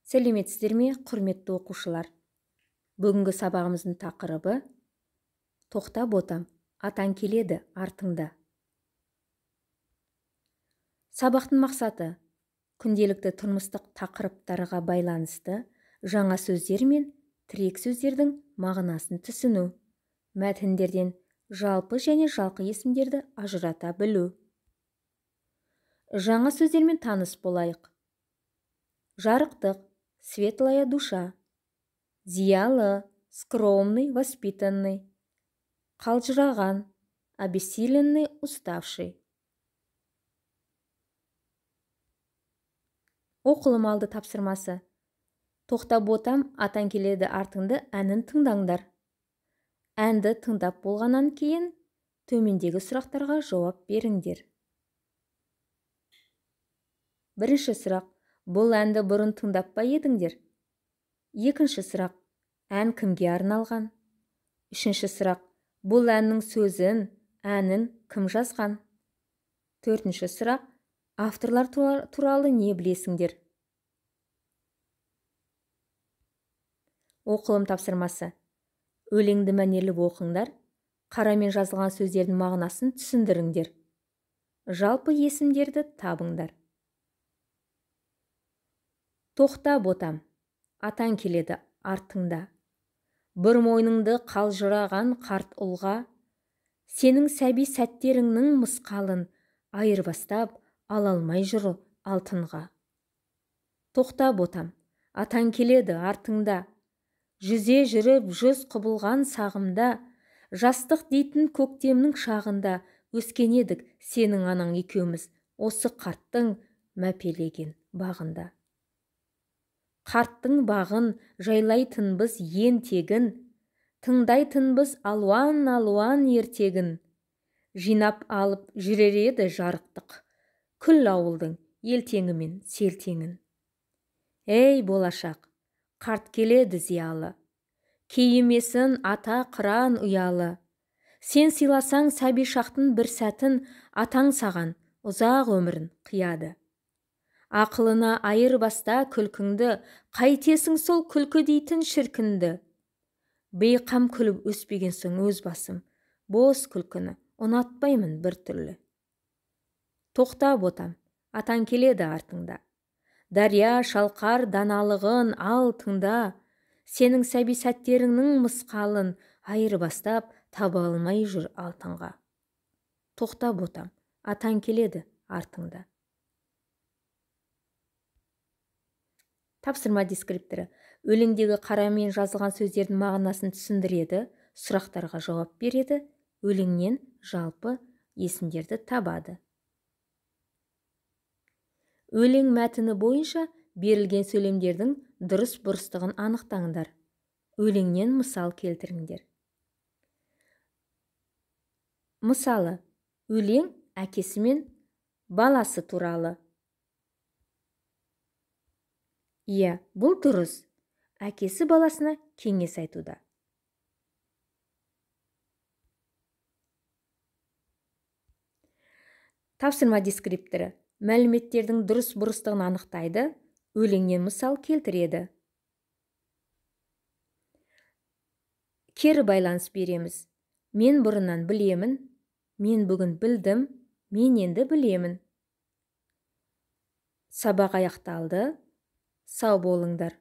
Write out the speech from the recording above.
Сәлеметсіздер ме, құрметті оқушылар? Бүгінгі сабағымыздың тақырыбы тоқтап отам, атаң келеді артыңда. Сабақтың мақсаты күнделікті тұрмыстық тақырыптарға байланысты жаңа сөздер мен тірек сөздердің мағынасын түсіну, мәтіндерден жалпы және жалқы есімдерді ажырата білу. Жаңа сөздермен таныс болайық. Жарықтық, светлая душа, зиялы, скромный, воспитанный, қалжыраған, обессиленный, уставший. Оқылым алды тапсырмасы. Тоқтап отам, атаң келеді артыңды әнін тыңдаңдар. Әнді тыңдап болғаннан кейін төмендегі сұрақтарға жауап беріңдер. Бірінші сұрақ. Бұл әнді бұрын тыңдап па едіңдер? Екінші сұрақ. Ән кімге арналған? Үшінші сұрақ. Бұл әннің сөзін, әнін кім жазған? Төртінші сұрақ. Авторлар туралы не білесіңдер? Оқылым тапсырмасы. Өлеңді мәнерлеп оқыңдар. Қарамен жазылған сөздердің мағынасын түсіндіріңдер. Жалпы есімдерді табыңдар. Тоқтап отам, атаң келеді артыңда. Бір мойныңды қалжыраған қарт ұлға, сенің сәби сәттеріңнің мысқалын айырбастап ала алмай жүр алтынға. Тоқтап отам, атаң келеді артыңда. Жүзе жүріп жүз құбылған сағымда, жастық дейтін көктемнің шағында өскен едік сенің анаң екеуміз осы қарттың мәпелеген бағында. Қарттың бағын жайлайтынбыз ен тегін, тыңдайтынбыз алуан ертегін. Жинап алып жүрер еді жарықтық, күл ауылдың елтеңі мен селтеңін. Ей болашақ, қарт келеді зиялы, кейімесін ата қыран ұялы. Сен сыйласаң сәби шақтың бір сәтін, атаң саған ұзақ өмірін қияды. Ақылына айырбаста күлкіңді, қайтесің сол күлкі дейтін шіркінді. Бейқам күліп өспеген соң өз басым, бос күлкіні ұнатпаймын бір түрлі. Тоқтап отам, атаң келеді артыңда. Дария шалқар даналығын ал тыңда, сенің сәби сәттеріңнің мысқалын айырбастап таба алмай жүр алтынға. Тоқтап отам, атаң келеді артыңда. Тапсырма дескрипторы. Өлеңдегі қарамен жазылған сөздердің мағынасын түсіндіреді, сұрақтарға жауап береді, өлеңнен жалпы есімдерді табады. Өлең мәтіні бойынша берілген сөйлемдердің дұрыс бұрыстығын анықтаңдар. Өлеңнен мысал келтіріңдер. Мысалы, өлең әкесі мен баласы туралы. Иә, бұл дұрыс. Әкесі баласына кеңес айтуда. Тапсырма дескрипторы. Мәліметтердің дұрыс бұрыстығын анықтайды, өлеңнен мысал келтіреді. Кері байланыс береміз. Мен бұрыннан білемін, мен бүгін білдім, мен енді білемін. Сабақ аяқталды. Сау болыңдар.